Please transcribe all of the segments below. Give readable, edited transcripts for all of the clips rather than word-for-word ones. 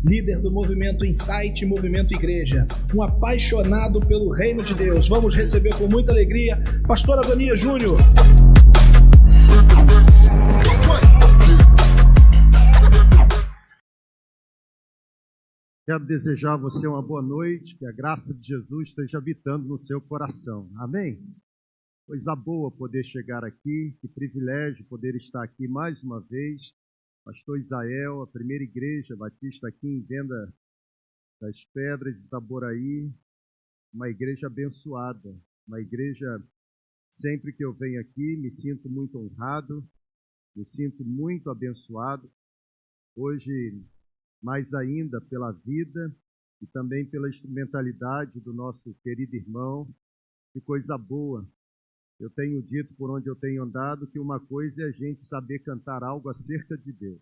líder do movimento Insight e Movimento Igreja, um apaixonado pelo reino de Deus. Vamos receber com muita alegria Pastor Adonias Júnior. Quero desejar a você uma boa noite, que a graça de Jesus esteja habitando no seu coração. Amém? Coisa boa poder chegar aqui, que privilégio poder estar aqui mais uma vez. Pastor Isael, a primeira igreja batista aqui em Venda das Pedras, Itaboraí, uma igreja abençoada, uma igreja, sempre que eu venho aqui, me sinto muito honrado, me sinto muito abençoado. Hoje, mais ainda pela vida e também pela instrumentalidade do nosso querido irmão. Que coisa boa. Eu tenho dito por onde eu tenho andado que uma coisa é a gente saber cantar algo acerca de Deus.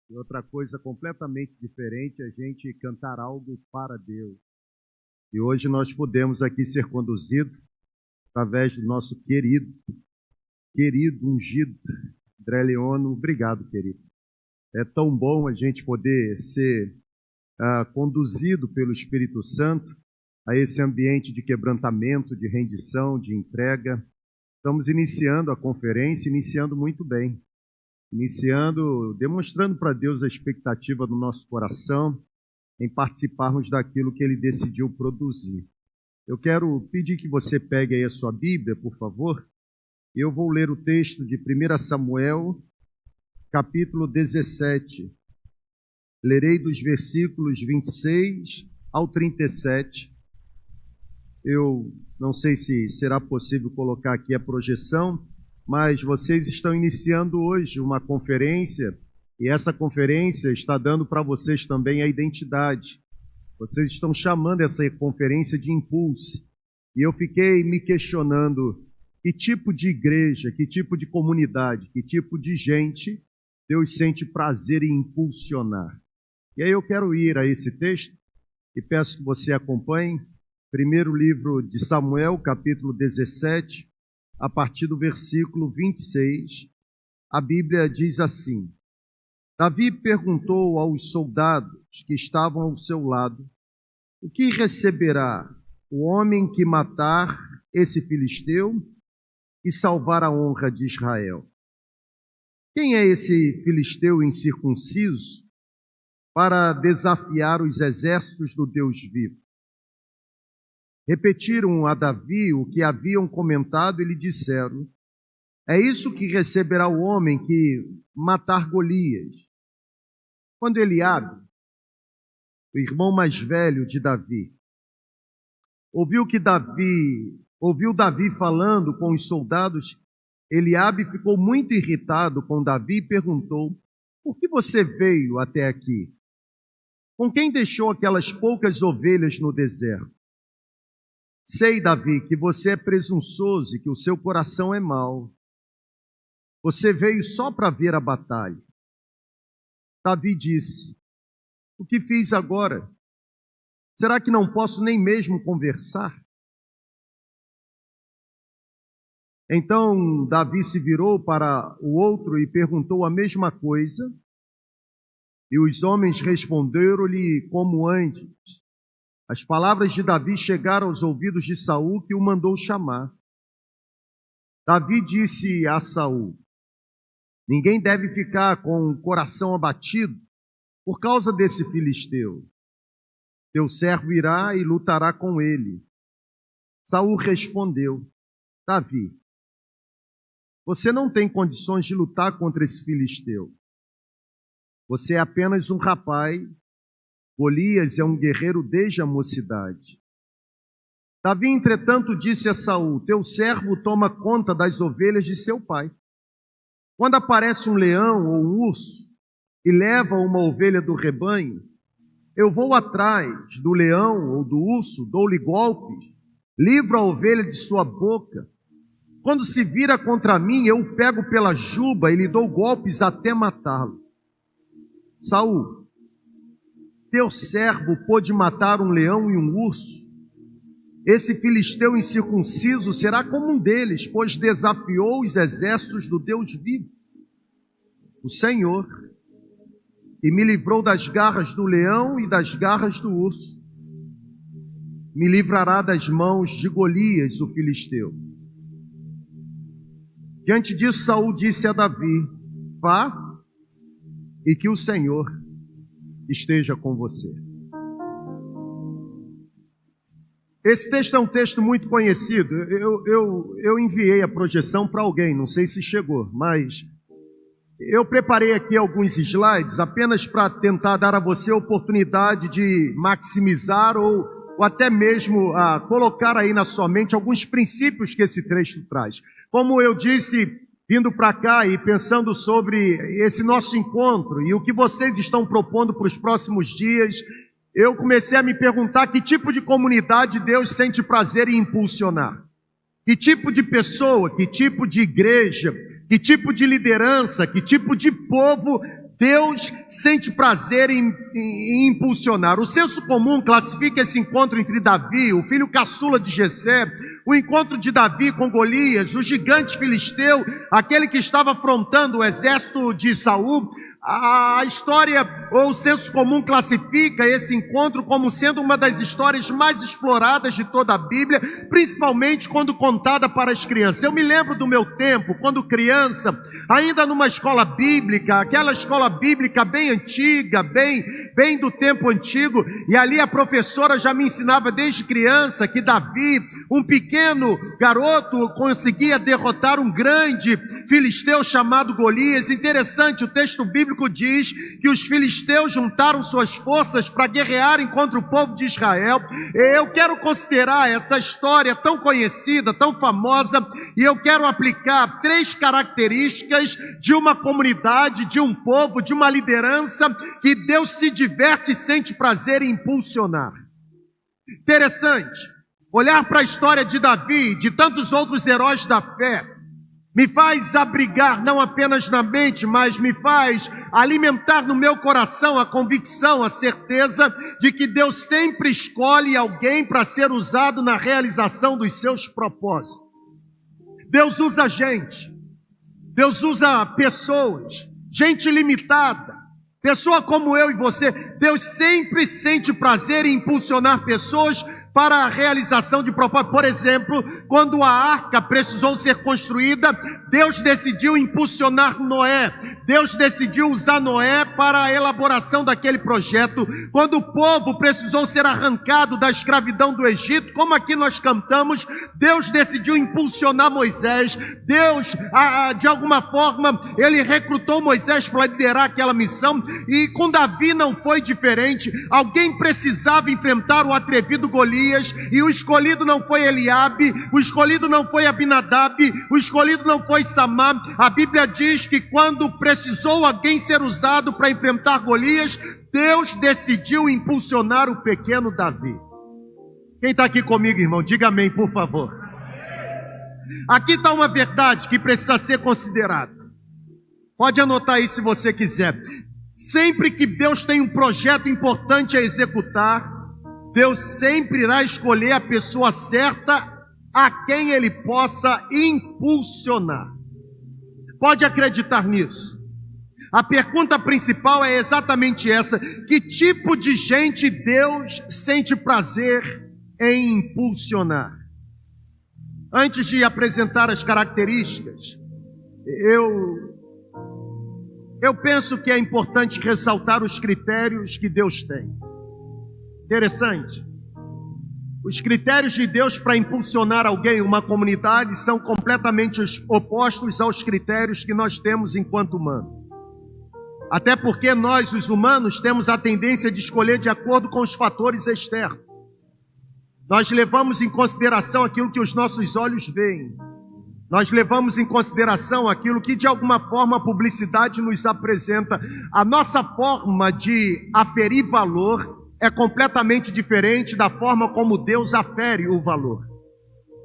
E outra coisa completamente diferente é a gente cantar algo para Deus. E hoje nós podemos aqui ser conduzidos através do nosso querido ungido, André Leono. Obrigado, querido. É tão bom a gente poder ser conduzido pelo Espírito Santo a esse ambiente de quebrantamento, de rendição, de entrega. Estamos iniciando a conferência, iniciando muito bem. Demonstrando para Deus a expectativa do nosso coração em participarmos daquilo que Ele decidiu produzir. Eu quero pedir que você pegue aí a sua Bíblia, por favor. Eu vou ler o texto de 1 Samuel, capítulo 17. Lerei dos versículos 26 ao 37. Eu não sei se será possível colocar aqui a projeção, mas vocês estão iniciando hoje uma conferência, e essa conferência está dando para vocês também a identidade. Vocês estão chamando essa conferência de Impulse. E eu fiquei me questionando que tipo de igreja, que tipo de comunidade, que tipo de gente Deus sente prazer em impulsionar. E aí eu quero ir a esse texto e peço que você acompanhe. Primeiro livro de Samuel, capítulo 17, a partir do versículo 26. A Bíblia diz assim: Davi perguntou aos soldados que estavam ao seu lado: o que receberá o homem que matar esse filisteu e salvar a honra de Israel? Quem é esse filisteu incircunciso para desafiar os exércitos do Deus vivo? Repetiram a Davi o que haviam comentado e lhe disseram: é isso que receberá o homem que matar Golias. Quando Eliabe, o irmão mais velho de Davi, ouviu Davi falando com os soldados, Eliabe ficou muito irritado com Davi e perguntou: por que você veio até aqui? Com quem deixou aquelas poucas ovelhas no deserto? Sei, Davi, que você é presunçoso e que o seu coração é mau. Você veio só para ver a batalha. Davi disse: o que fiz agora? Será que não posso nem mesmo conversar? Então Davi se virou para o outro e perguntou a mesma coisa, e os homens responderam-lhe como antes. As palavras de Davi chegaram aos ouvidos de Saul, que o mandou chamar. Davi disse a Saul: ninguém deve ficar com o coração abatido por causa desse filisteu. Teu servo irá e lutará com ele. Saul respondeu: Davi, você não tem condições de lutar contra esse filisteu. Você é apenas um rapaz. Golias é um guerreiro desde a mocidade. Davi, entretanto, disse a Saul: teu servo toma conta das ovelhas de seu pai. Quando aparece um leão ou um urso e leva uma ovelha do rebanho, eu vou atrás do leão ou do urso, dou-lhe golpes, livro a ovelha de sua boca. Quando se vira contra mim, eu o pego pela juba e lhe dou golpes até matá-lo. Saul, teu servo pôde matar um leão e um urso. Esse filisteu incircunciso será como um deles, pois desafiou os exércitos do Deus vivo. O Senhor e me livrou das garras do leão e das garras do urso. Me livrará das mãos de Golias, o filisteu. Diante disso, Saul disse a Davi: vá, e que o Senhor esteja com você. Esse texto é um texto muito conhecido. Eu enviei a projeção para alguém, não sei se chegou, mas eu preparei aqui alguns slides apenas para tentar dar a você a oportunidade de maximizar ou até mesmo colocar aí na sua mente alguns princípios que esse texto traz. Como eu disse, vindo para cá e pensando sobre esse nosso encontro e o que vocês estão propondo para os próximos dias, eu comecei a me perguntar que tipo de comunidade Deus sente prazer em impulsionar. Que tipo de pessoa, que tipo de igreja, que tipo de liderança, que tipo de povo Deus sente prazer em impulsionar. O senso comum classifica esse encontro entre Davi, o filho caçula de Jessé, o encontro de Davi com Golias, o gigante filisteu, aquele que estava afrontando o exército de Saul. A história, ou o senso comum, classifica esse encontro como sendo uma das histórias mais exploradas de toda a Bíblia, principalmente quando contada para as crianças. Eu me lembro do meu tempo, quando criança, ainda numa escola bíblica, aquela escola bíblica bem antiga, bem do tempo antigo, e ali a professora já me ensinava desde criança que Davi, um pequeno garoto, conseguia derrotar um grande filisteu chamado Golias. Interessante, o texto bíblico diz que os filisteus juntaram suas forças para guerrearem contra o povo de Israel. Eu quero considerar essa história tão conhecida, tão famosa, e eu quero aplicar 3 características de uma comunidade, de um povo, de uma liderança que Deus se diverte e sente prazer em impulsionar. Interessante, olhar para a história de Davi, de tantos outros heróis da fé, me faz abrigar não apenas na mente, mas me faz alimentar no meu coração a convicção, a certeza de que Deus sempre escolhe alguém para ser usado na realização dos seus propósitos. Deus usa gente, Deus usa pessoas, gente limitada, pessoa como eu e você. Deus sempre sente prazer em impulsionar pessoas para a realização de propósitos. Por exemplo, quando a arca precisou ser construída, Deus decidiu impulsionar Noé. Deus decidiu usar Noé para a elaboração daquele projeto. Quando o povo precisou ser arrancado da escravidão do Egito, como aqui nós cantamos, Deus decidiu impulsionar Moisés. Deus, de alguma forma, ele recrutou Moisés para liderar aquela missão. E com Davi não foi diferente. Alguém precisava enfrentar o atrevido Golias, e o escolhido não foi Eliabe, o escolhido não foi Abinadab, o escolhido não foi Samá. A Bíblia diz que quando precisou alguém ser usado para enfrentar Golias, Deus decidiu impulsionar o pequeno Davi. Quem está aqui comigo, irmão? Diga amém, por favor. Aqui está uma verdade que precisa ser considerada. Pode anotar aí se você quiser. Sempre que Deus tem um projeto importante a executar, Deus sempre irá escolher a pessoa certa a quem Ele possa impulsionar. Pode acreditar nisso. A pergunta principal é exatamente essa: que tipo de gente Deus sente prazer em impulsionar? Antes de apresentar as características, eu penso que é importante ressaltar os critérios que Deus tem. Interessante. Os critérios de Deus para impulsionar alguém, uma comunidade, são completamente opostos aos critérios que nós temos enquanto humanos. Até porque nós, os humanos, temos a tendência de escolher de acordo com os fatores externos. Nós levamos em consideração aquilo que os nossos olhos veem. Nós levamos em consideração aquilo que de alguma forma a publicidade nos apresenta. A nossa forma de aferir valor é completamente diferente da forma como Deus afere o valor.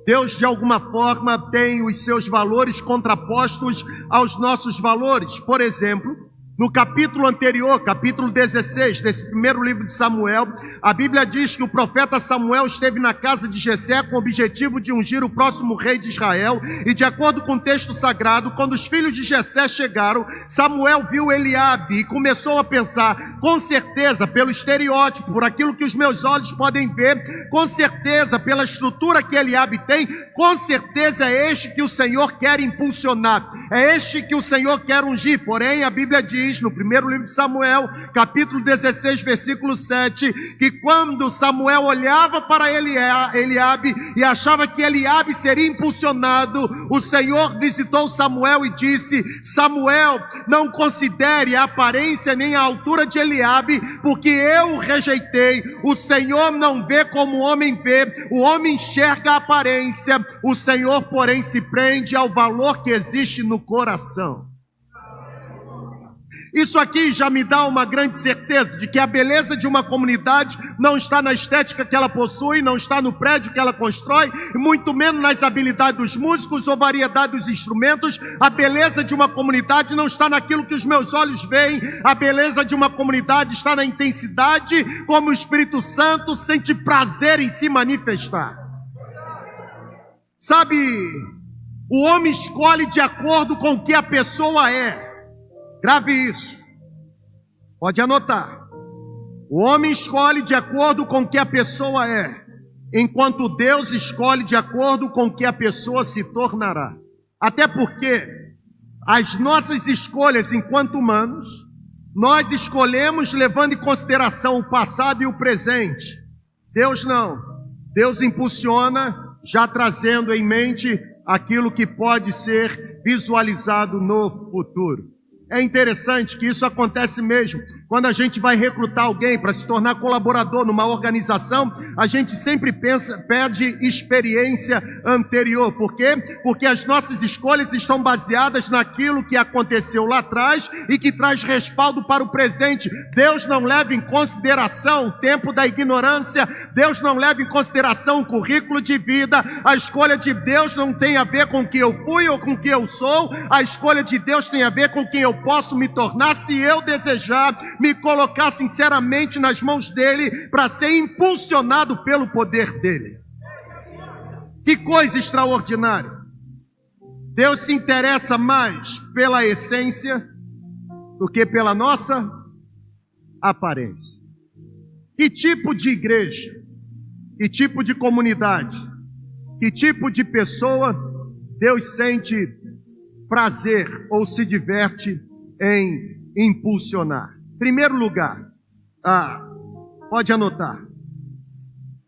Deus, de alguma forma, tem os seus valores contrapostos aos nossos valores. Por exemplo, No capítulo anterior, capítulo 16, desse primeiro livro de Samuel, a Bíblia diz que o profeta Samuel esteve na casa de Jessé com o objetivo de ungir o próximo rei de Israel. E de acordo com o texto sagrado, quando os filhos de Jessé chegaram, Samuel viu Eliabe e começou a pensar, com certeza, pelo estereótipo, por aquilo que os meus olhos podem ver, com certeza, pela estrutura que Eliabe tem, com certeza é este que o Senhor quer impulsionar, é este que o Senhor quer ungir. Porém, a Bíblia diz, no primeiro livro de Samuel, capítulo 16, versículo 7, que quando Samuel olhava para Eliabe e achava que Eliabe seria impulsionado, o Senhor visitou Samuel e disse: Samuel, não considere a aparência nem a altura de Eliabe, porque eu o rejeitei. O Senhor não vê como o homem vê, o homem enxerga a aparência, o Senhor, porém, se prende ao valor que existe no coração. Isso aqui já me dá uma grande certeza de que a beleza de uma comunidade não está na estética que ela possui, não está no prédio que ela constrói, e muito menos nas habilidades dos músicos ou variedade dos instrumentos. A beleza de uma comunidade não está naquilo que os meus olhos veem. A beleza de uma comunidade está na intensidade como o Espírito Santo sente prazer em se manifestar. Sabe, o homem escolhe de acordo com o que a pessoa é. Grave isso. Pode anotar. O homem escolhe de acordo com o que a pessoa é, enquanto Deus escolhe de acordo com o que a pessoa se tornará. Até porque as nossas escolhas enquanto humanos, nós escolhemos levando em consideração o passado e o presente. Deus não. Deus impulsiona já trazendo em mente aquilo que pode ser visualizado no futuro. É interessante que isso acontece mesmo. Quando a gente vai recrutar alguém para se tornar colaborador numa organização, a gente sempre pede experiência anterior. Por quê? Porque as nossas escolhas estão baseadas naquilo que aconteceu lá atrás e que traz respaldo para o presente. Deus não leva em consideração o tempo da ignorância. Deus não leva em consideração o currículo de vida. A escolha de Deus não tem a ver com o que eu fui ou com o que eu sou. A escolha de Deus tem a ver com quem eu posso me tornar se eu desejar me colocar sinceramente nas mãos dele para ser impulsionado pelo poder dele. Que coisa extraordinária! Deus se interessa mais pela essência do que pela nossa aparência. Que tipo de igreja, que tipo de comunidade, que tipo de pessoa Deus sente prazer ou se diverte em impulsionar? Primeiro lugar, pode anotar.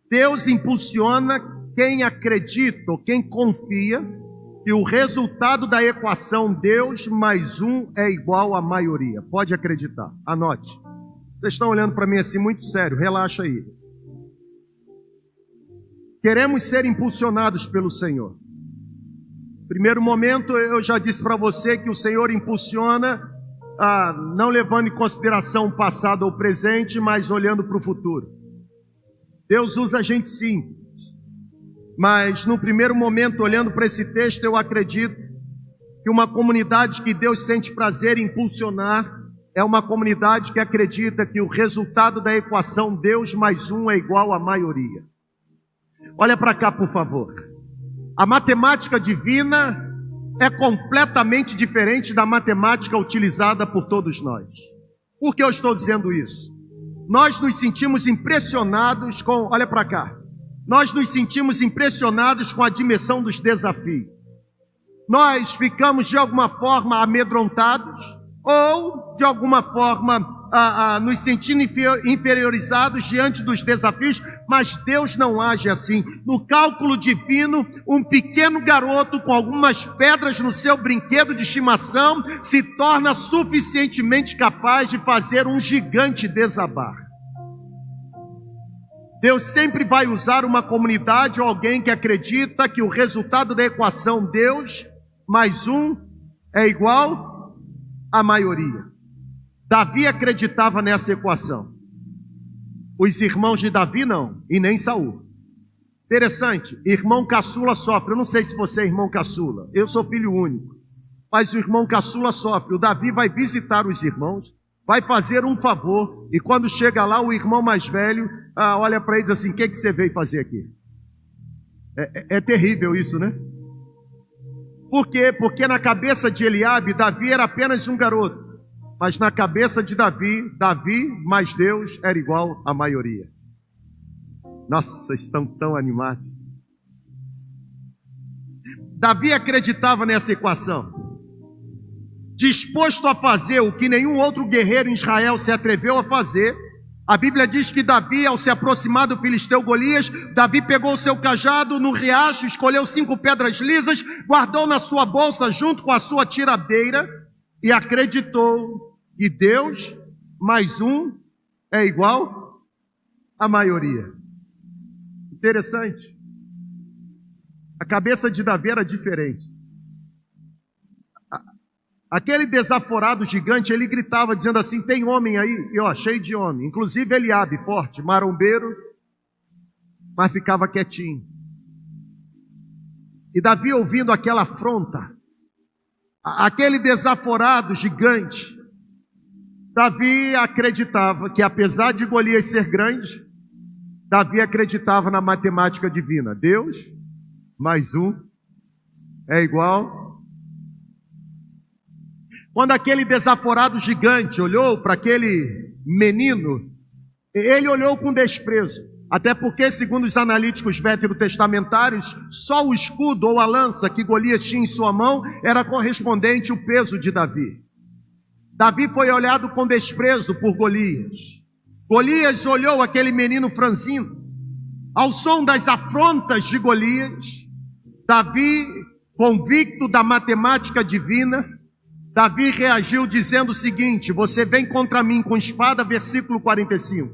Deus impulsiona quem acredita ou quem confia que o resultado da equação Deus mais um é igual à maioria. Pode acreditar, anote. Vocês estão olhando para mim assim muito sério, relaxa aí. Queremos ser impulsionados pelo Senhor. Primeiro momento, eu já disse para você que o Senhor impulsiona, não levando em consideração o passado ou o presente, mas olhando para o futuro. Deus usa gente simples, mas no primeiro momento, olhando para esse texto, eu acredito que uma comunidade que Deus sente prazer em impulsionar é uma comunidade que acredita que o resultado da equação Deus mais um é igual à maioria. Olha para cá, por favor. A matemática divina é completamente diferente da matemática utilizada por todos nós. Por que eu estou dizendo isso? Nós nos sentimos impressionados com, olha para cá, nós nos sentimos impressionados com a dimensão dos desafios. Nós ficamos de alguma forma amedrontados ou de alguma forma nos sentindo inferiorizados diante dos desafios, mas Deus não age assim. No cálculo divino, um pequeno garoto com algumas pedras no seu brinquedo de estimação se torna suficientemente capaz de fazer um gigante desabar. Deus sempre vai usar uma comunidade ou alguém que acredita que o resultado da equação Deus mais um é igual à maioria. Davi acreditava nessa equação. Os irmãos de Davi não, e nem Saul. Interessante, irmão caçula sofre. Eu não sei se você é irmão caçula, eu sou filho único. mas o irmão caçula sofre. O Davi vai visitar os irmãos, vai fazer um favor, e quando chega lá, o irmão mais velho olha para ele e diz assim: o que você veio fazer aqui? É terrível isso, né? Por quê? Porque na cabeça de Eliabe, Davi era apenas um garoto. Mas na cabeça de Davi mais Deus era igual à maioria. Nossa, estão tão animados. Davi acreditava nessa equação. Disposto a fazer o que nenhum outro guerreiro em Israel se atreveu a fazer. A Bíblia diz que Davi, ao se aproximar do filisteu Golias, Davi pegou o seu cajado no riacho, escolheu 5 pedras lisas, guardou na sua bolsa junto com a sua tiradeira e acreditou que Deus mais um é igual à maioria. Interessante. A cabeça de Davi era diferente. Aquele desaforado gigante, ele gritava dizendo assim: tem homem aí? E cheio de homem. Inclusive Eliabe, forte, marombeiro, mas ficava quietinho. E Davi, ouvindo aquela afronta, aquele desaforado gigante, Davi acreditava que, apesar de Golias ser grande, Davi acreditava na matemática divina. Deus mais um é igual. Quando aquele desaforado gigante olhou para aquele menino, ele olhou com desprezo. Até porque, segundo os analíticos veterotestamentários, só o escudo ou a lança que Golias tinha em sua mão era correspondente ao peso de Davi. Davi foi olhado com desprezo por Golias. Golias olhou aquele menino franzino. Ao som das afrontas de Golias, Davi, convicto da matemática divina, Davi reagiu dizendo o seguinte: você vem contra mim com espada, versículo 45.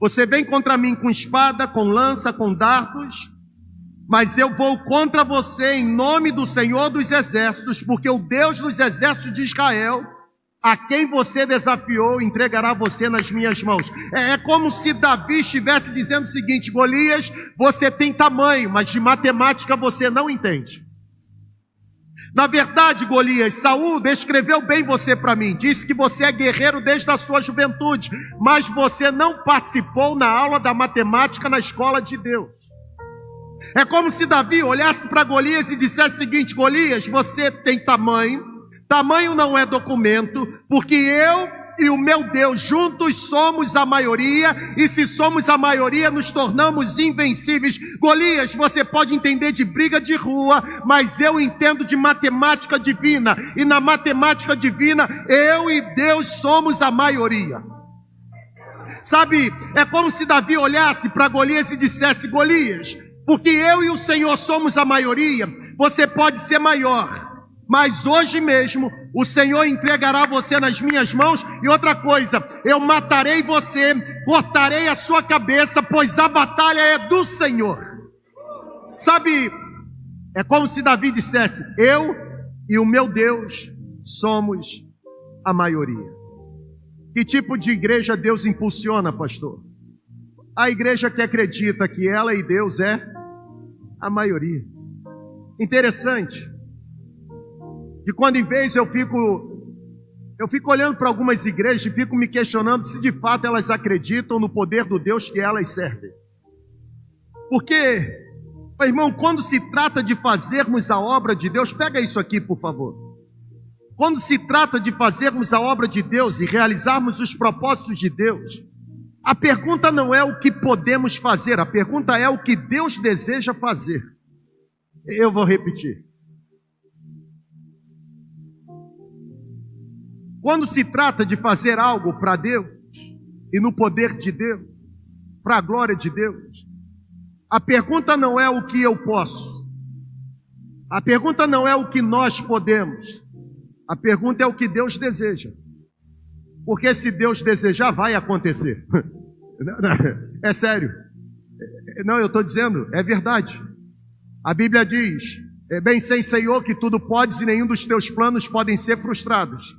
Você vem contra mim com espada, com lança, com dardos, mas eu vou contra você em nome do Senhor dos Exércitos, porque o Deus dos Exércitos de Israel, a quem você desafiou, entregará você nas minhas mãos. É como se Davi estivesse dizendo o seguinte: Golias, você tem tamanho, mas de matemática você não entende. Na verdade, Golias, Saul descreveu bem você para mim, disse que você é guerreiro desde a sua juventude, mas você não participou na aula da matemática na escola de Deus. É como se Davi olhasse para Golias e dissesse o seguinte: Golias, você tem tamanho, tamanho não é documento, porque eu e o meu Deus juntos somos a maioria, e se somos a maioria nos tornamos invencíveis. Golias, você pode entender de briga de rua, mas eu entendo de matemática divina, e na matemática divina eu e Deus somos a maioria. Sabe, é como se Davi olhasse para Golias e dissesse: Golias, porque eu e o Senhor somos a maioria, você pode ser maior, mas hoje mesmo o Senhor entregará você nas minhas mãos. E outra coisa, eu matarei você, cortarei a sua cabeça, pois a batalha é do Senhor. Sabe, é como se Davi dissesse: eu e o meu Deus somos a maioria. Que tipo de igreja Deus impulsiona, pastor? A igreja que acredita que ela e Deus é a maioria. Interessante, de quando em vez eu fico olhando para algumas igrejas e fico me questionando se de fato elas acreditam no poder do Deus que elas servem. Porque, meu irmão, quando se trata de fazermos a obra de Deus, pega isso aqui, por favor. Quando se trata de fazermos a obra de Deus e realizarmos os propósitos de Deus, a pergunta não é o que podemos fazer, a pergunta é o que Deus deseja fazer. Eu vou repetir. Quando se trata de fazer algo para Deus, e no poder de Deus, para a glória de Deus, a pergunta não é o que eu posso, a pergunta não é o que nós podemos, a pergunta é o que Deus deseja. Porque se Deus desejar, vai acontecer. É sério. Não, eu estou dizendo, é verdade. A Bíblia diz: bem sei, Senhor, que tudo podes e nenhum dos teus planos podem ser frustrados.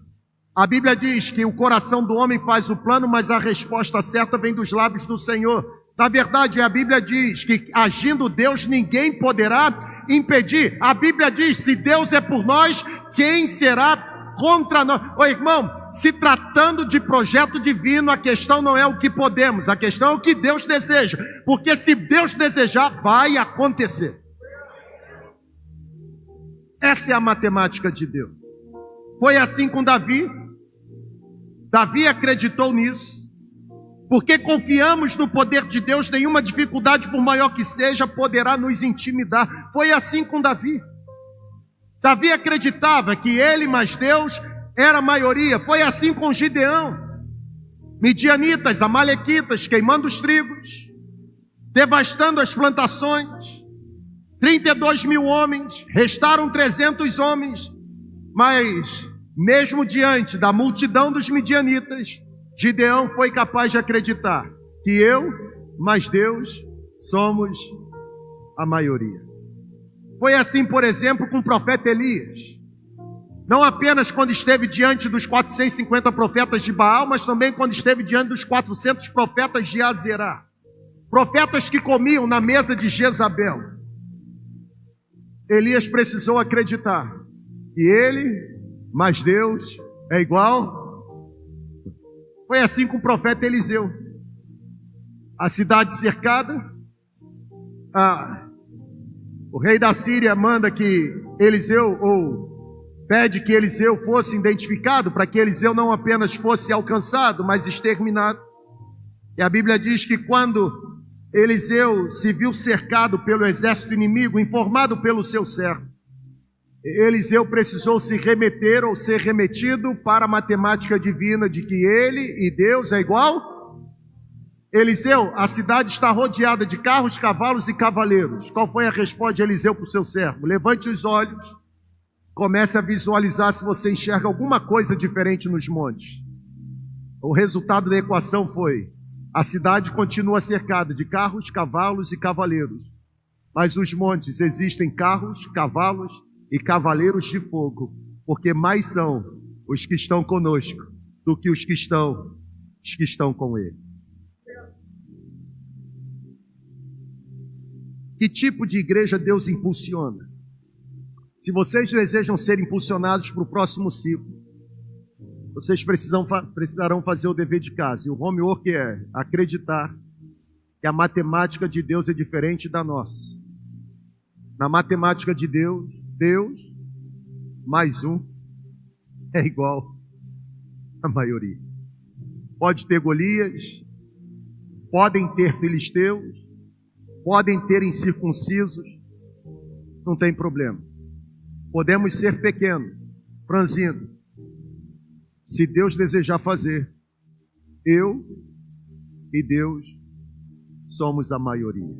A Bíblia diz que o coração do homem faz o plano, mas a resposta certa vem dos lábios do Senhor. Na verdade, a Bíblia diz que agindo Deus, ninguém poderá impedir. A Bíblia diz, se Deus é por nós, quem será contra nós? Ô irmão, se tratando de projeto divino, a questão não é o que podemos, a questão é o que Deus deseja. Porque se Deus desejar, vai acontecer. Essa é a matemática de Deus. Foi assim com Davi. Davi acreditou nisso. Porque confiamos no poder de Deus, nenhuma dificuldade, por maior que seja, poderá nos intimidar. Foi assim com Davi. Davi acreditava que ele mais Deus era a maioria. Foi assim com Gideão. Midianitas, amalequitas, queimando os trigos, devastando as plantações. 32 mil homens, restaram 300 homens. Mas, mesmo diante da multidão dos midianitas, Gideão foi capaz de acreditar que eu, mais Deus, somos a maioria. Foi assim, por exemplo, com o profeta Elias. Não apenas quando esteve diante dos 450 profetas de Baal, mas também quando esteve diante dos 400 profetas de Azerá. Profetas que comiam na mesa de Jezabel. Elias precisou acreditar que ele, mais Deus, é igual. Foi assim com o profeta Eliseu. A cidade cercada, o rei da Síria manda que Eliseu, ou pede que Eliseu fosse identificado, para que Eliseu não apenas fosse alcançado, mas exterminado. E a Bíblia diz que quando Eliseu se viu cercado pelo exército inimigo, informado pelo seu servo, Eliseu precisou se remeter ou ser remetido para a matemática divina de que ele e Deus é igual. Eliseu, a cidade está rodeada de carros, cavalos e cavaleiros. Qual foi a resposta de Eliseu para o seu servo? Levante os olhos, comece a visualizar se você enxerga alguma coisa diferente nos montes. O resultado da equação foi: a cidade continua cercada de carros, cavalos e cavaleiros, mas os montes existem carros, cavalos e cavaleiros de fogo, porque mais são os que estão conosco do que os que estão com ele. Que tipo de igreja Deus impulsiona? Se vocês desejam ser impulsionados para o próximo ciclo, vocês precisarão fazer o dever de casa. E o homework é acreditar que a matemática de Deus é diferente da nossa. Na matemática de Deus, Deus mais um é igual à maioria. Pode ter Golias, podem ter filisteus, podem ter incircuncisos, não tem problema. Podemos ser pequenos, franzinos. Se Deus desejar fazer, eu e Deus somos a maioria.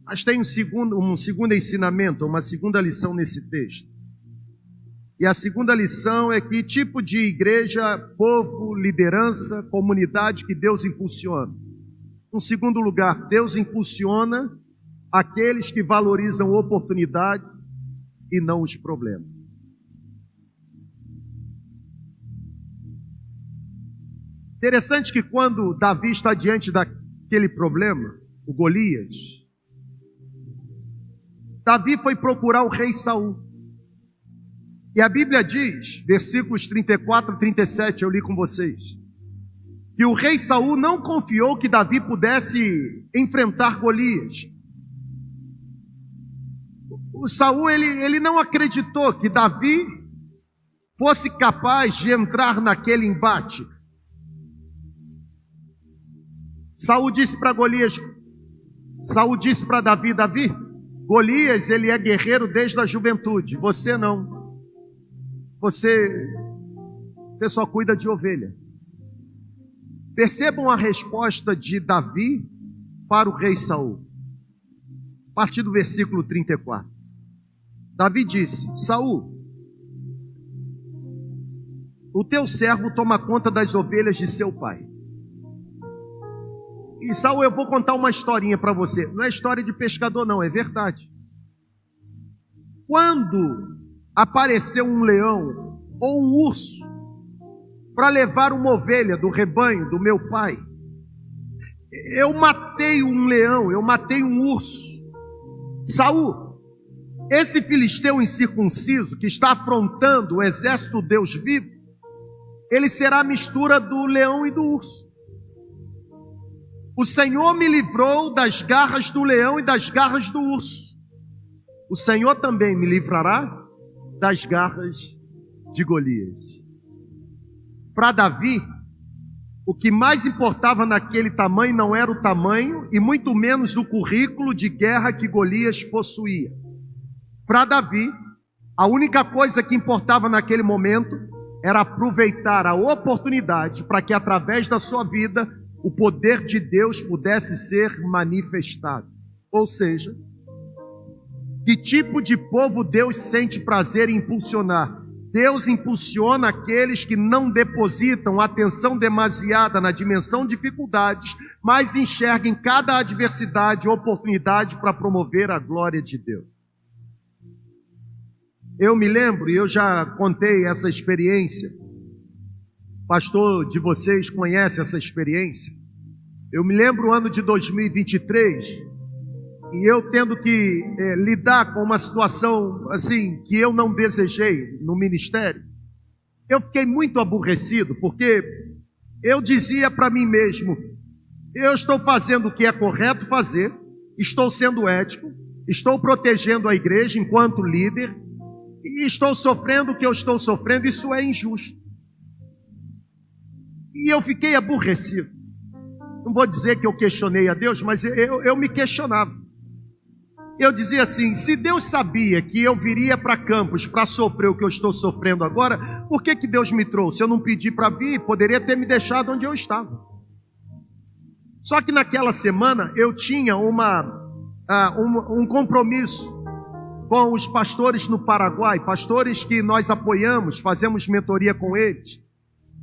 Mas tem um segundo ensinamento, uma segunda lição nesse texto. E a segunda lição é que tipo de igreja, povo, liderança, comunidade que Deus impulsiona. Em segundo lugar, Deus impulsiona aqueles que valorizam oportunidade e não os problemas. Interessante que quando Davi está diante daquele problema, o Golias, Davi foi procurar o rei Saul. E a Bíblia diz, versículos 34 e 37, eu li com vocês, que o rei Saul não confiou que Davi pudesse enfrentar Golias. O Saul, ele não acreditou que Davi fosse capaz de entrar naquele embate. Saul disse para Davi, Davi, Golias, ele é guerreiro desde a juventude, você não. Você só cuida de ovelha. Percebam a resposta de Davi para o rei Saul. A partir do versículo 34. Davi disse, Saul, o teu servo toma conta das ovelhas de seu pai. E Saul, eu vou contar uma historinha para você. Não é história de pescador não, é verdade. Quando apareceu um leão ou um urso para levar uma ovelha do rebanho do meu pai, eu matei um leão, eu matei um urso. Saul, esse filisteu incircunciso que está afrontando o exército do Deus vivo, ele será a mistura do leão e do urso. O Senhor me livrou das garras do leão e das garras do urso. O Senhor também me livrará das garras de Golias. Para Davi, o que mais importava naquele tamanho não era o tamanho e muito menos o currículo de guerra que Golias possuía. Para Davi, a única coisa que importava naquele momento era aproveitar a oportunidade para que através da sua vida o poder de Deus pudesse ser manifestado. Ou seja, que tipo de povo Deus sente prazer em impulsionar? Deus impulsiona aqueles que não depositam atenção demasiada na dimensão de dificuldades, mas enxergam em cada adversidade oportunidade para promover a glória de Deus. Eu me lembro, e eu já contei essa experiência, pastor de vocês conhece essa experiência. Eu me lembro o ano de 2023, e eu tendo que lidar com uma situação assim que eu não desejei no ministério. Eu fiquei muito aborrecido, porque eu dizia para mim mesmo, eu estou fazendo o que é correto fazer, estou sendo ético, estou protegendo a igreja enquanto líder, e estou sofrendo o que eu estou sofrendo, isso é injusto. E eu fiquei aborrecido. Não vou dizer que eu questionei a Deus, mas eu me questionava. Eu dizia assim, se Deus sabia que eu viria para Campos para sofrer o que eu estou sofrendo agora, por que Deus me trouxe? Eu não pedi para vir, poderia ter me deixado onde eu estava. Só que naquela semana eu tinha um compromisso com os pastores no Paraguai, pastores que nós apoiamos, fazemos mentoria com eles.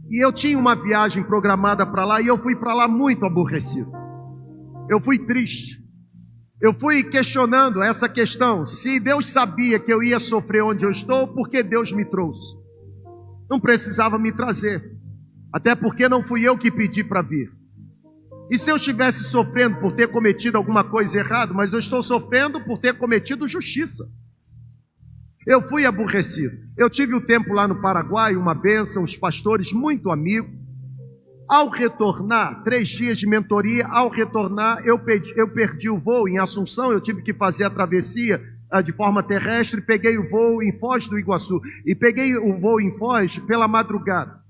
E eu tinha uma viagem programada para lá e eu fui para lá muito aborrecido. Eu fui triste. Eu fui questionando essa questão. Se Deus sabia que eu ia sofrer onde eu estou, por que Deus me trouxe? Não precisava me trazer. Até porque não fui eu que pedi para vir. E se eu estivesse sofrendo por ter cometido alguma coisa errada, mas eu estou sofrendo por ter cometido justiça. Eu fui aborrecido. Eu tive um tempo lá no Paraguai, uma bênção, os pastores muito amigos. Ao retornar, 3 dias de mentoria, ao retornar, eu perdi o voo em Assunção, eu tive que fazer a travessia de forma terrestre, peguei o voo em Foz do Iguaçu, e peguei o voo em Foz pela madrugada.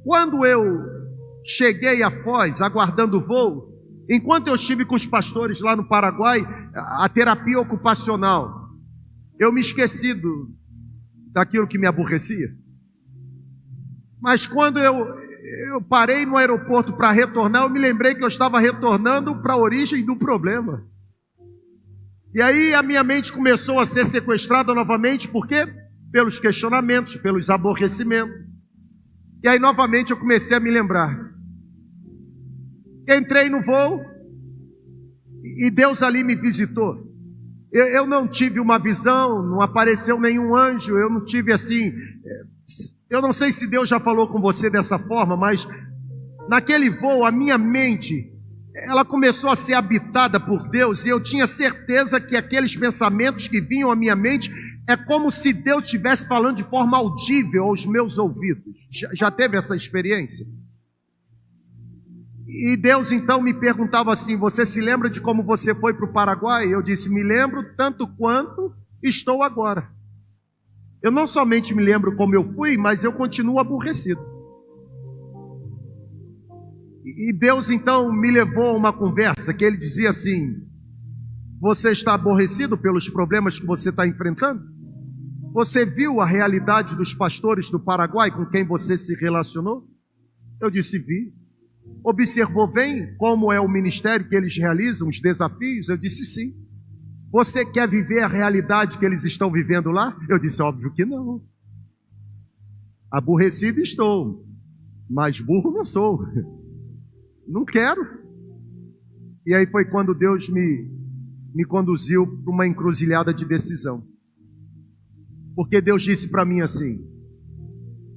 Quando eu cheguei a Foz, aguardando o voo, enquanto eu estive com os pastores lá no Paraguai, a terapia ocupacional, eu me esqueci daquilo que me aborrecia. Mas quando eu parei no aeroporto para retornar, eu me lembrei que eu estava retornando para a origem do problema. E aí a minha mente começou a ser sequestrada novamente, por quê? Pelos questionamentos, pelos aborrecimentos. E aí novamente eu comecei a me lembrar. Entrei no voo e Deus ali me visitou. Eu não tive uma visão, não apareceu nenhum anjo, eu não tive assim... Eu não sei se Deus já falou com você dessa forma, mas naquele voo a minha mente, ela começou a ser habitada por Deus, e eu tinha certeza que aqueles pensamentos que vinham à minha mente, é como se Deus estivesse falando de forma audível aos meus ouvidos. Já teve essa experiência? E Deus então me perguntava assim, você se lembra de como você foi para o Paraguai? Eu disse, me lembro tanto quanto estou agora. Eu não somente me lembro como eu fui, mas eu continuo aborrecido. E Deus então me levou a uma conversa que ele dizia assim, você está aborrecido pelos problemas que você está enfrentando? Você viu a realidade dos pastores do Paraguai com quem você se relacionou? Eu disse, vi. Observou bem como é o ministério que eles realizam, os desafios? Eu disse, sim. Você quer viver a realidade que eles estão vivendo lá? Eu disse, óbvio que não. Aborrecido estou, mas burro não sou. Não quero. E aí foi quando Deus me conduziu para uma encruzilhada de decisão. Porque Deus disse para mim assim,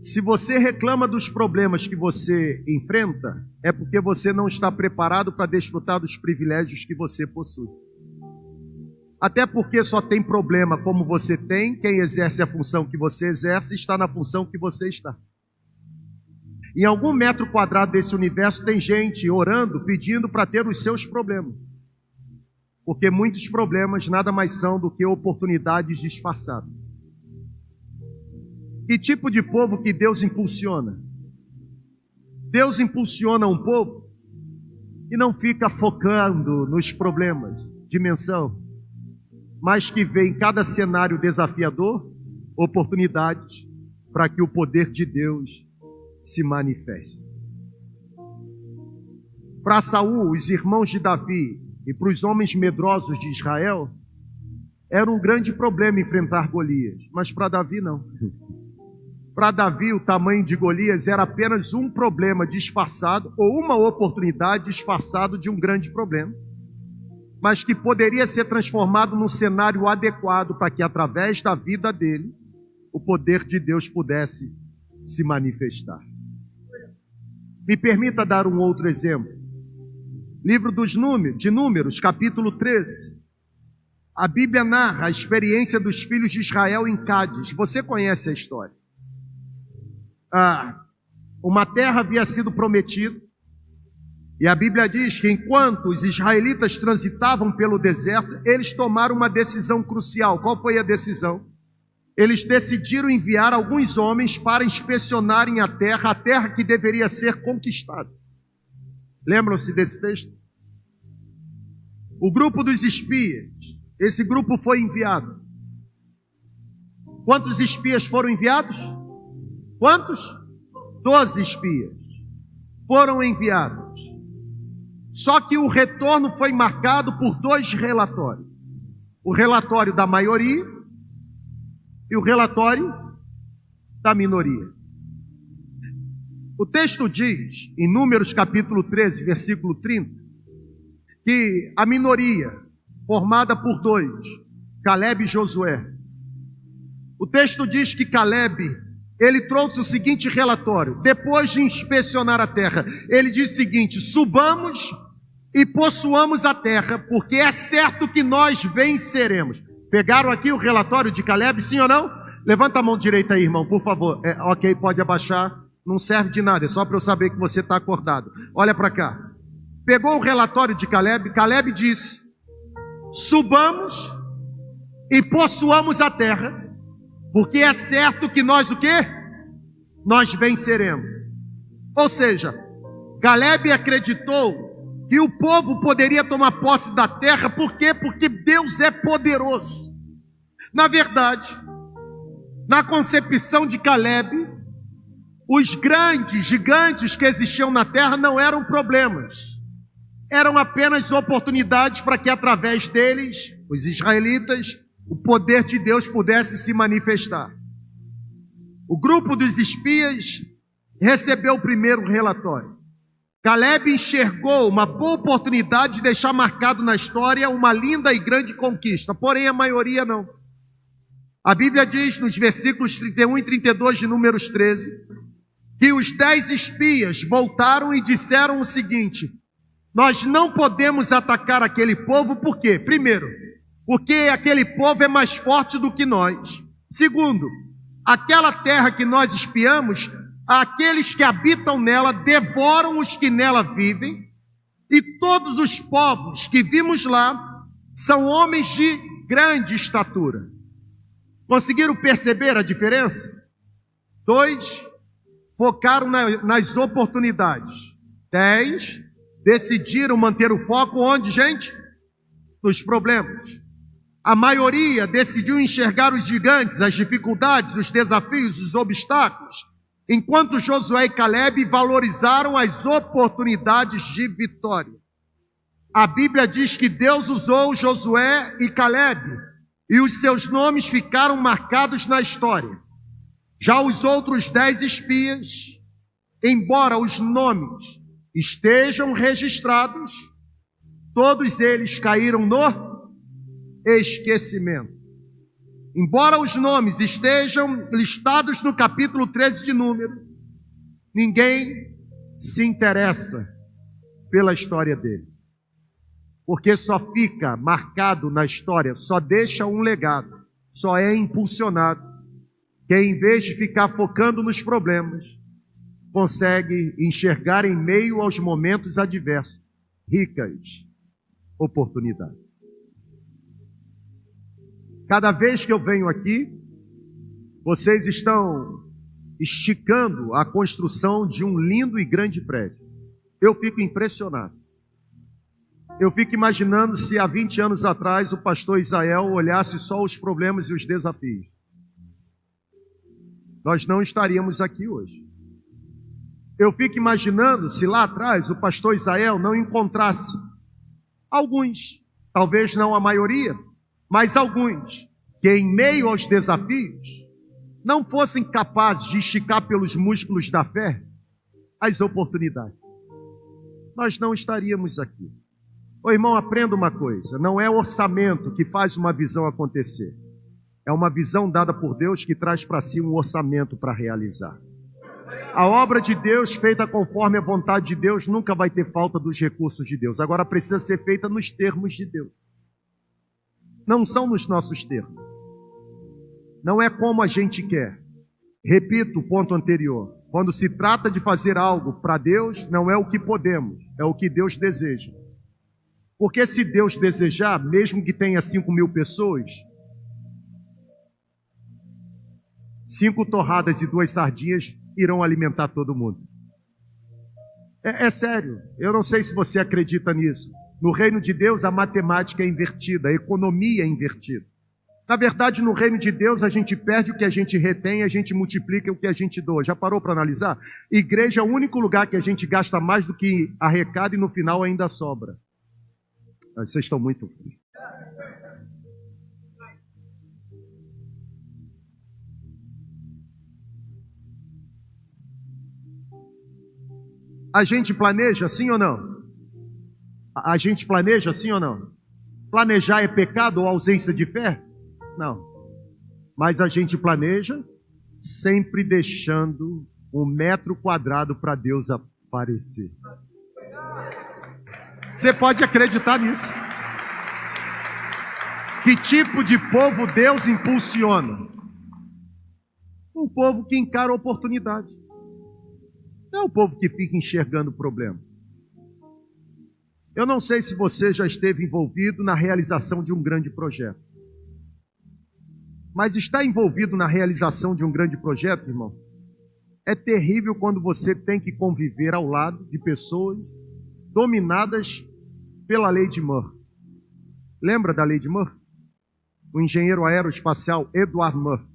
se você reclama dos problemas que você enfrenta, é porque você não está preparado para desfrutar dos privilégios que você possui. Até porque só tem problema como você tem, quem exerce a função que você exerce está na função que você está. Em algum metro quadrado desse universo tem gente orando, pedindo para ter os seus problemas. Porque muitos problemas nada mais são do que oportunidades disfarçadas. Que tipo de povo que Deus impulsiona? Deus impulsiona um povo que não fica focando nos problemas, dimensão, mas que vê em cada cenário desafiador oportunidades para que o poder de Deus se manifeste. Para Saul, os irmãos de Davi e para os homens medrosos de Israel, era um grande problema enfrentar Golias, mas para Davi não. Para Davi, o tamanho de Golias era apenas um problema disfarçado, ou uma oportunidade disfarçada de um grande problema, mas que poderia ser transformado num cenário adequado para que, através da vida dele, o poder de Deus pudesse se manifestar. Me permita dar um outro exemplo. Livro de Números, capítulo 13. A Bíblia narra a experiência dos filhos de Israel em Cádiz. Você conhece a história. Uma terra havia sido prometida, e a Bíblia diz que enquanto os israelitas transitavam pelo deserto, eles tomaram uma decisão crucial. Qual foi a decisão? Eles decidiram enviar alguns homens para inspecionarem a terra que deveria ser conquistada. Lembram-se desse texto? O grupo dos espias, esse grupo foi enviado. Quantos espias foram enviados? Quantos? 12 espias foram enviados. Só que o retorno foi marcado por 2 relatórios. O relatório da maioria e o relatório da minoria. O texto diz, em Números capítulo 13, versículo 30, que a minoria, formada por 2, Caleb e Josué. O texto diz que Caleb, ele trouxe o seguinte relatório, depois de inspecionar a terra, ele diz o seguinte: subamos e possuamos a terra, porque é certo que nós venceremos. Pegaram aqui o relatório de Caleb, sim ou não? Levanta a mão direita aí, irmão, por favor. Ok, pode abaixar, não serve de nada, é só para eu saber que você está acordado. Olha para cá. Pegou o relatório de Caleb, Caleb disse: subamos e possuamos a terra, porque é certo que nós o quê? Nós venceremos. Ou seja, Caleb acreditou que o povo poderia tomar posse da terra. Por quê? Porque Deus é poderoso. Na verdade, na concepção de Caleb, os grandes gigantes que existiam na terra não eram problemas. Eram apenas oportunidades para que através deles, os israelitas, o poder de Deus pudesse se manifestar. O grupo dos espias recebeu o primeiro relatório. Caleb enxergou uma boa oportunidade de deixar marcado na história uma linda e grande conquista, porém a maioria não. A Bíblia diz nos versículos 31 e 32 de Números 13, que os 10 espias voltaram e disseram o seguinte: nós não podemos atacar aquele povo, por quê? Primeiro, porque aquele povo é mais forte do que nós. Segundo, aquela terra que nós espiamos, aqueles que habitam nela devoram os que nela vivem, e todos os povos que vimos lá são homens de grande estatura. Conseguiram perceber a diferença? 2, focaram nas oportunidades. 10, decidiram manter o foco onde, gente? Nos problemas. A maioria decidiu enxergar os gigantes, as dificuldades, os desafios, os obstáculos, enquanto Josué e Caleb valorizaram as oportunidades de vitória. A Bíblia diz que Deus usou Josué e Caleb, e os seus nomes ficaram marcados na história. Já os outros 10 espias, embora os nomes estejam registrados, todos eles caíram no esquecimento. Embora os nomes estejam listados no capítulo 13 de Números, ninguém se interessa pela história dele. porque só fica marcado na história, só deixa um legado, só é impulsionado quem, em vez de ficar focando nos problemas, consegue enxergar em meio aos momentos adversos ricas oportunidades. Cada vez que eu venho aqui, vocês estão esticando a construção de um lindo e grande prédio. Eu fico impressionado. Eu fico imaginando se há 20 anos atrás o pastor Isael olhasse só os problemas e os desafios. Nós não estaríamos aqui hoje. Eu fico imaginando se lá atrás o pastor Isael não encontrasse alguns, talvez não a maioria, mas alguns, que em meio aos desafios não fossem capazes de esticar pelos músculos da fé as oportunidades. Nós não estaríamos aqui. Ô irmão, aprenda uma coisa, não é orçamento que faz uma visão acontecer. É uma visão dada por Deus que traz para si um orçamento para realizar. A obra de Deus, feita conforme a vontade de Deus, nunca vai ter falta dos recursos de Deus. Agora precisa ser feita nos termos de Deus. Não são nos nossos termos. Não é como a gente quer. Repito o ponto anterior. Quando se trata de fazer algo para Deus, não é o que podemos, é o que Deus deseja. Porque se Deus desejar, mesmo que tenha 5.000 pessoas, 5 torradas e 2 sardinhas irão alimentar todo mundo. É sério, eu não sei se você acredita nisso. No reino de Deus a matemática é invertida, a economia é invertida. Na verdade, no reino de Deus a gente perde o que a gente retém, a gente multiplica o que a gente doa. Já parou para analisar? Igreja é o único lugar que a gente gasta mais do que arrecada e no final ainda sobra. Vocês estão muito... A gente planeja sim ou não? A gente planeja sim ou não? Planejar é pecado ou ausência de fé? Não. Mas a gente planeja sempre deixando 1 metro quadrado para Deus aparecer. Você pode acreditar nisso. Que tipo de povo Deus impulsiona? Um povo que encara a oportunidade. Não é o povo que fica enxergando o problema. Eu não sei se você já esteve envolvido na realização de um grande projeto. Mas estar envolvido na realização de um grande projeto, irmão, é terrível quando você tem que conviver ao lado de pessoas dominadas pela lei de Murphy. Lembra da lei de Murphy? O engenheiro aeroespacial Edward Murphy.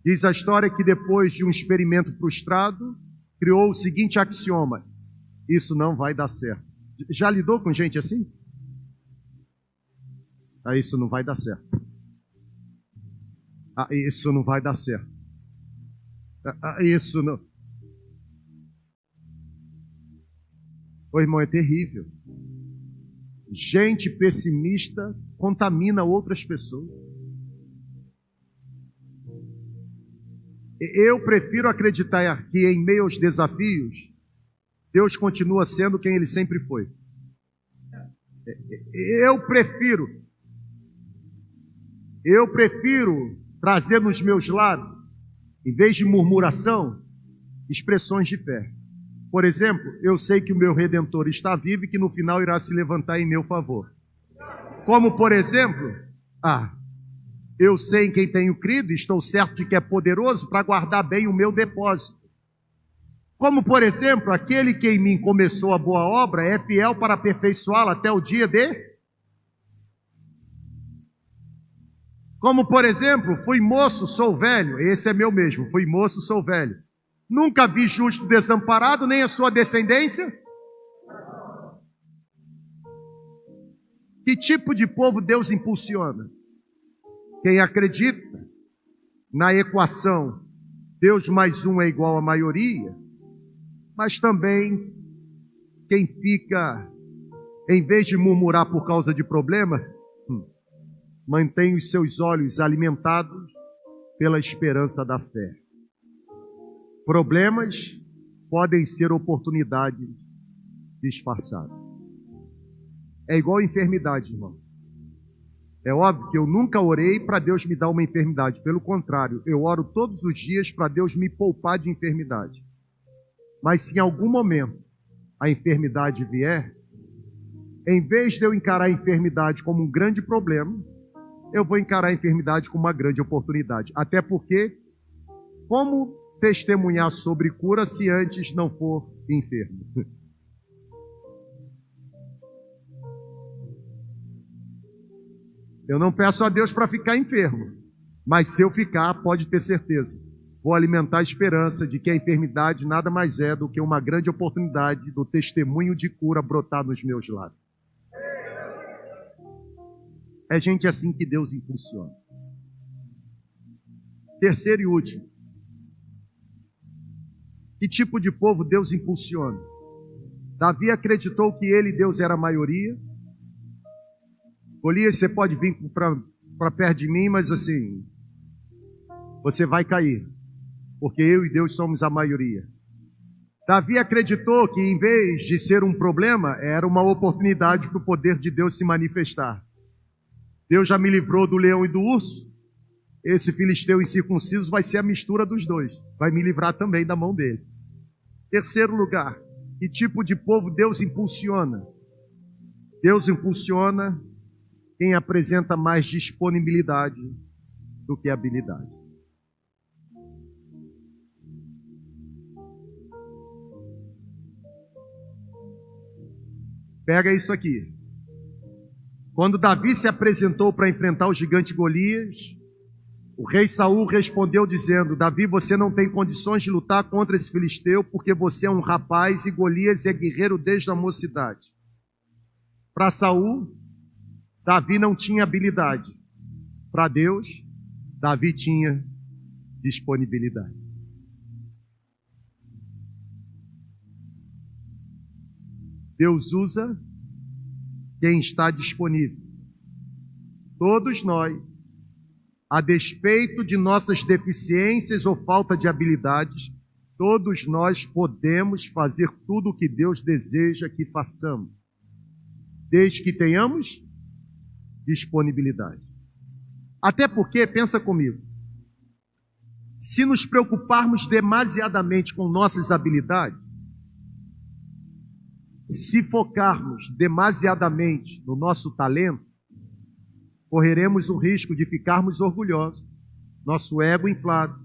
Diz a história que depois de um experimento frustrado, criou o seguinte axioma: isso não vai dar certo. Já lidou com gente assim? Isso não vai dar certo. Isso não vai dar certo. Isso não... Ô irmão, é terrível. Gente pessimista contamina outras pessoas. Eu prefiro acreditar que em meio aos desafios, Deus continua sendo quem Ele sempre foi. Eu prefiro trazer nos meus lábios, em vez de murmuração, expressões de fé. Por exemplo, eu sei que o meu Redentor está vivo e que no final irá se levantar em meu favor. Como, por exemplo, eu sei em quem tenho crido e estou certo de que é poderoso para guardar bem o meu depósito. Como, por exemplo, aquele que em mim começou a boa obra é fiel para aperfeiçoá-la até o dia de... Como, por exemplo, fui moço, sou velho. Esse é meu mesmo, fui moço, sou velho. Nunca vi justo desamparado, nem a sua descendência. Que tipo de povo Deus impulsiona? Quem acredita na equação Deus mais um é igual à maioria, mas também quem fica, em vez de murmurar por causa de problema, mantém os seus olhos alimentados pela esperança da fé. Problemas podem ser oportunidades disfarçadas. é igual a enfermidade, irmão. É óbvio que eu nunca orei para Deus me dar uma enfermidade. Pelo contrário, eu oro todos os dias para Deus me poupar de enfermidade. Mas se em algum momento a enfermidade vier, em vez de eu encarar a enfermidade como um grande problema, eu vou encarar a enfermidade como uma grande oportunidade. Até porque, como testemunhar sobre cura se antes não for enfermo? Eu não peço a Deus para ficar enfermo, mas se eu ficar, pode ter certeza, vou alimentar a esperança de que a enfermidade nada mais é do que uma grande oportunidade do testemunho de cura brotar nos meus lábios. É gente assim que Deus impulsiona. Terceiro e último. Que tipo de povo Deus impulsiona? Davi acreditou que ele, Deus, era a maioria. Golias, você pode vir para perto de mim, mas assim, você vai cair, porque eu e Deus somos a maioria. Davi acreditou que em vez de ser um problema, era uma oportunidade para o poder de Deus se manifestar. Deus já me livrou do leão e do urso, esse filisteu incircunciso vai ser a mistura dos dois, vai me livrar também da mão dele. Terceiro lugar, que tipo de povo Deus impulsiona? Deus impulsiona quem apresenta mais disponibilidade do que habilidade. Pega isso aqui. Quando Davi se apresentou para enfrentar o gigante Golias, o rei Saul respondeu dizendo: Davi, você não tem condições de lutar contra esse filisteu, porque você é um rapaz e Golias é guerreiro desde a mocidade. Para Saul, Davi não tinha habilidade. Para Deus, Davi tinha disponibilidade. Deus usa quem está disponível. Todos nós, a despeito de nossas deficiências ou falta de habilidades, todos nós podemos fazer tudo o que Deus deseja que façamos, desde que tenhamos disponibilidade. Até porque, pensa comigo, se nos preocuparmos demasiadamente com nossas habilidades, se focarmos demasiadamente no nosso talento, correremos o risco de ficarmos orgulhosos, nosso ego inflado.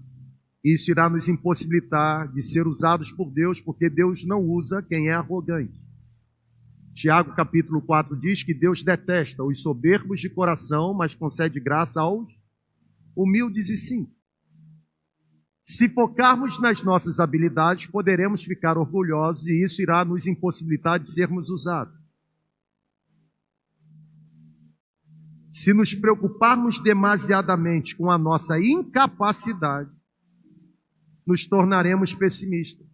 Isso irá nos impossibilitar de ser usados por Deus, porque Deus não usa quem é arrogante. Tiago capítulo 4 diz que Deus detesta os soberbos de coração, mas concede graça aos humildes e simples. Se focarmos nas nossas habilidades, poderemos ficar orgulhosos e isso irá nos impossibilitar de sermos usados. Se nos preocuparmos demasiadamente com a nossa incapacidade, nos tornaremos pessimistas.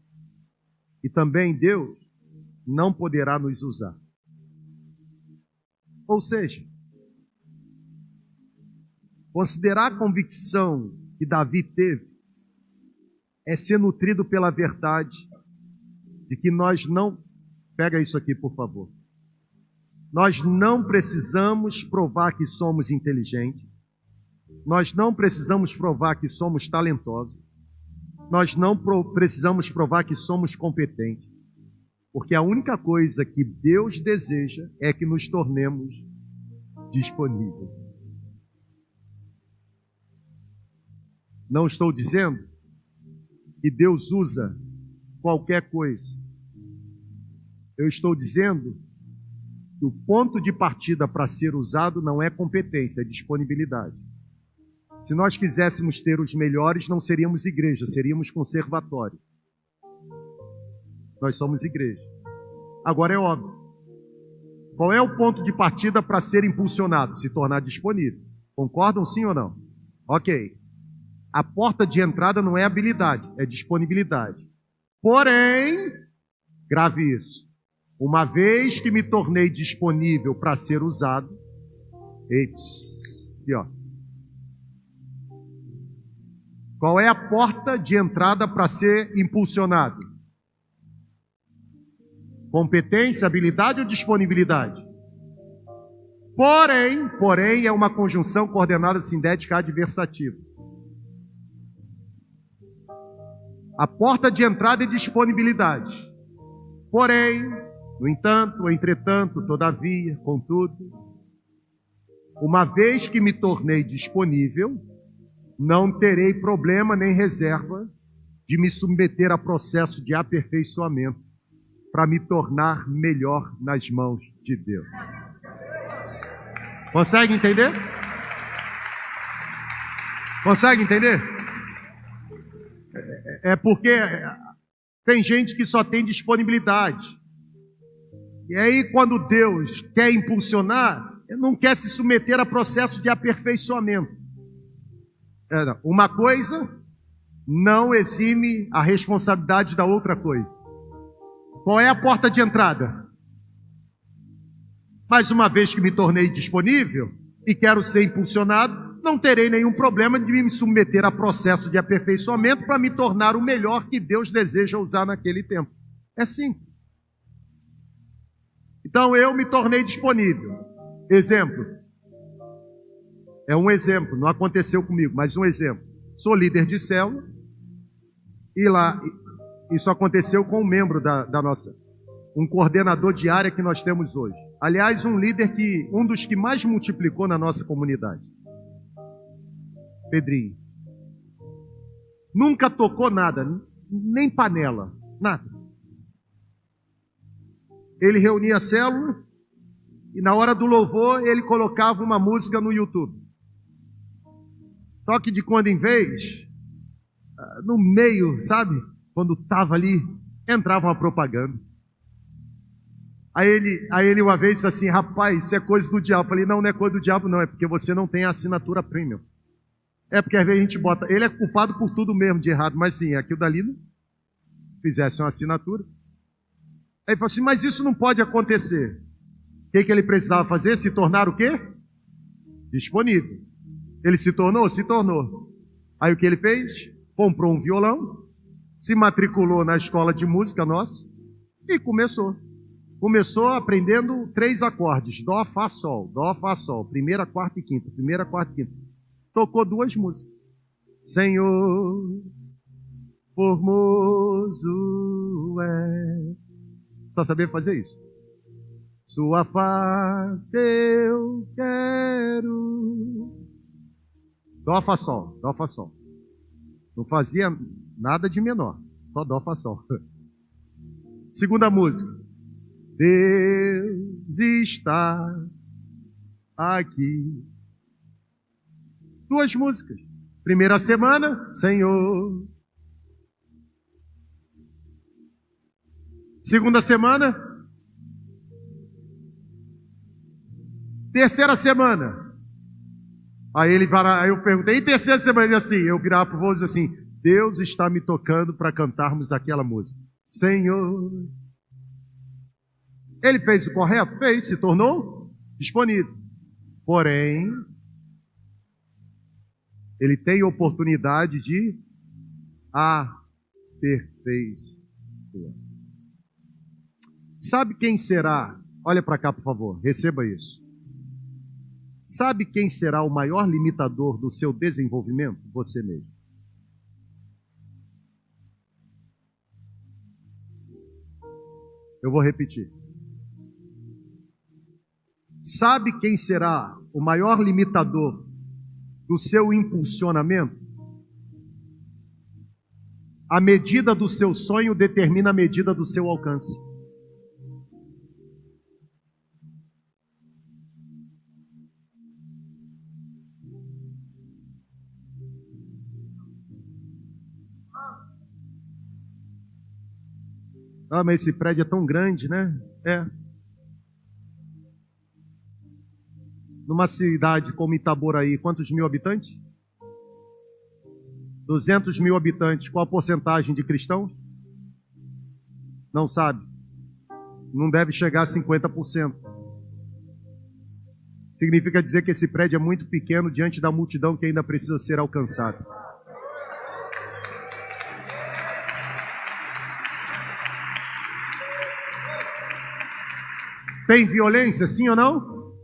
E também Deus não poderá nos usar. Ou seja, considerar a convicção que Davi teve é ser nutrido pela verdade de que nós não... Pega isso aqui, por favor. Nós não precisamos provar que somos inteligentes. Nós não precisamos provar que somos talentosos. Nós não precisamos provar que somos competentes. Porque a única coisa que Deus deseja é que nos tornemos disponíveis. Não estou dizendo que Deus usa qualquer coisa. Eu estou dizendo que o ponto de partida para ser usado não é competência, é disponibilidade. Se nós quiséssemos ter os melhores, não seríamos igreja, seríamos conservatório. Nós somos igreja. Agora é óbvio. Qual é o ponto de partida para ser impulsionado? Se tornar disponível. Concordam sim ou não? Ok. A porta de entrada não é habilidade, é disponibilidade. Porém, grave isso. Uma vez que me tornei disponível para ser usado, aqui ó. Qual é a porta de entrada para ser impulsionado? Competência, habilidade ou disponibilidade? Porém é uma conjunção coordenada sindética adversativa. A porta de entrada é disponibilidade. Porém, no entanto, entretanto, todavia, contudo, uma vez que me tornei disponível, não terei problema nem reserva de me submeter a processo de aperfeiçoamento para me tornar melhor nas mãos de Deus. Consegue entender? Consegue entender? É porque tem gente que só tem disponibilidade. E aí, quando Deus quer impulsionar, ele não quer se submeter a processo de aperfeiçoamento. Uma coisa não exime a responsabilidade da outra coisa. Qual é a porta de entrada? Mais uma vez que me tornei disponível e quero ser impulsionado, não terei nenhum problema de me submeter a processo de aperfeiçoamento para me tornar o melhor que Deus deseja usar naquele tempo. É simples. Então eu me tornei disponível. Exemplo. É um exemplo, não aconteceu comigo, mas um exemplo. Sou líder de célula e lá, isso aconteceu com um membro da nossa, um coordenador de área que nós temos hoje. Aliás, um dos que mais multiplicou na nossa comunidade. Pedrinho. Nunca tocou nada, nem panela, nada. Ele reunia a célula e na hora do louvor ele colocava uma música no YouTube. Só que de quando em vez, no meio, sabe? Quando estava ali, entrava uma propaganda. Aí ele uma vez disse assim: rapaz, isso é coisa do diabo. Eu falei: não é coisa do diabo não, é porque você não tem a assinatura premium. É porque às vezes a gente bota, ele é culpado por tudo mesmo de errado, mas sim, aquilo dali não fizesse uma assinatura. Aí ele falou assim: mas isso não pode acontecer. O que ele precisava fazer? Se tornar o quê? Disponível. Ele se tornou? Se tornou. Aí o que ele fez? Comprou um violão, se matriculou na escola de música nossa e começou. Começou aprendendo 3 acordes: Dó, Fá, Sol, Dó, Fá, Sol, primeira, quarta e quinta, primeira, quarta e quinta. Tocou 2 músicas. Senhor, formoso é. Só saber fazer isso. Sua face eu quero. Dó, Fá, Sol, Dó, Fá, Sol. Não fazia nada de menor, só Dó, Fá, Sol. Segunda música. Deus está aqui. 2 músicas. Primeira semana, Senhor. Segunda semana. Terceira semana. Aí eu perguntei: e terceira semana? Ele assim, eu virava para o vô e dizia assim: Deus está me tocando para cantarmos aquela música. Senhor. Ele fez o correto? Fez, se tornou disponível. Porém, ele tem oportunidade de aperfeiçoar. Sabe quem será? Olha para cá, por favor, receba isso. Sabe quem será o maior limitador do seu desenvolvimento? Você mesmo. Eu vou repetir. Sabe quem será o maior limitador do seu impulsionamento? A medida do seu sonho determina a medida do seu alcance. Ah, mas esse prédio é tão grande, né? É. Numa cidade como Itaboraí, quantos mil habitantes? 200 mil habitantes. Qual a porcentagem de cristãos? Não sabe. Não deve chegar a 50%. Significa dizer que esse prédio é muito pequeno diante da multidão que ainda precisa ser alcançada. Tem violência, sim ou não?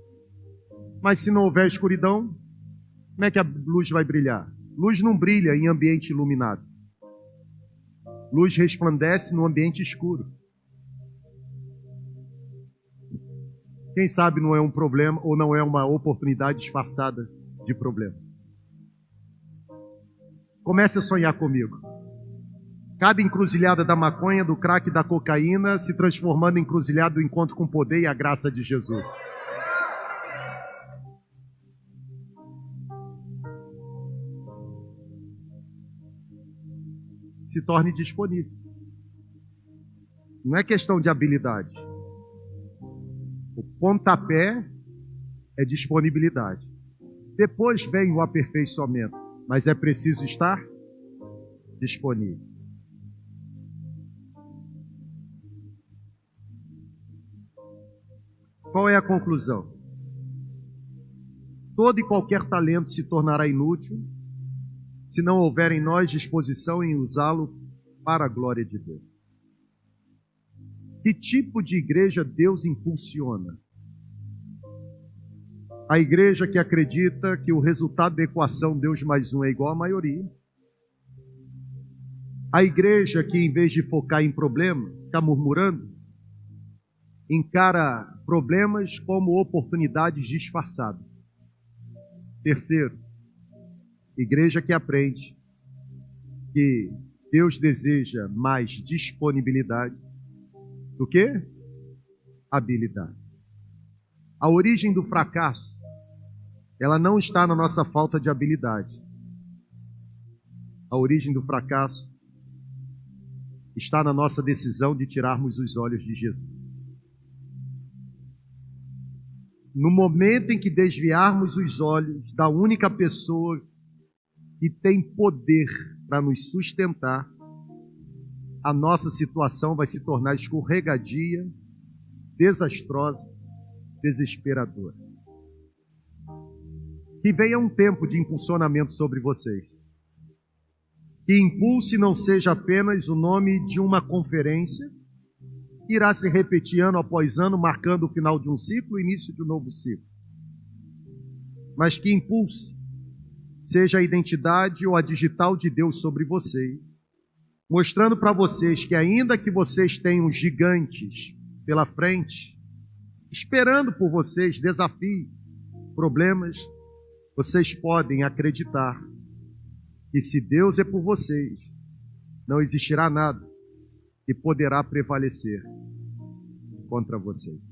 Mas se não houver escuridão, como é que a luz vai brilhar? Luz não brilha em ambiente iluminado. Luz resplandece no ambiente escuro. Quem sabe não é um problema ou não é uma oportunidade disfarçada de problema. Comece a sonhar comigo. Cada encruzilhada da maconha, do crack, da cocaína se transformando em encruzilhada do encontro com o poder e a graça de Jesus. Se torne disponível. Não é questão de habilidade. O pontapé é disponibilidade. Depois vem o aperfeiçoamento, mas é preciso estar disponível. Qual é a conclusão? Todo e qualquer talento se tornará inútil se não houver em nós disposição em usá-lo para a glória de Deus. Que tipo de igreja Deus impulsiona? A igreja que acredita que o resultado da equação Deus mais um é igual à maioria. A igreja que, em vez de focar em problema, fica murmurando, encara problemas como oportunidades disfarçadas. Terceiro, igreja que aprende que Deus deseja mais disponibilidade do que habilidade. A origem do fracasso, ela não está na nossa falta de habilidade. A origem do fracasso está na nossa decisão de tirarmos os olhos de Jesus. No momento em que desviarmos os olhos da única pessoa que tem poder para nos sustentar, a nossa situação vai se tornar escorregadia, desastrosa, desesperadora. Que venha um tempo de impulsionamento sobre vocês. Que impulse não seja apenas o nome de uma conferência, que irá se repetir ano após ano, marcando o final de um ciclo e o início de um novo ciclo. Mas que impulse seja a identidade ou a digital de Deus sobre vocês, mostrando para vocês que ainda que vocês tenham gigantes pela frente, esperando por vocês desafios, problemas, vocês podem acreditar que se Deus é por vocês, não existirá nada que poderá prevalecer contra vocês.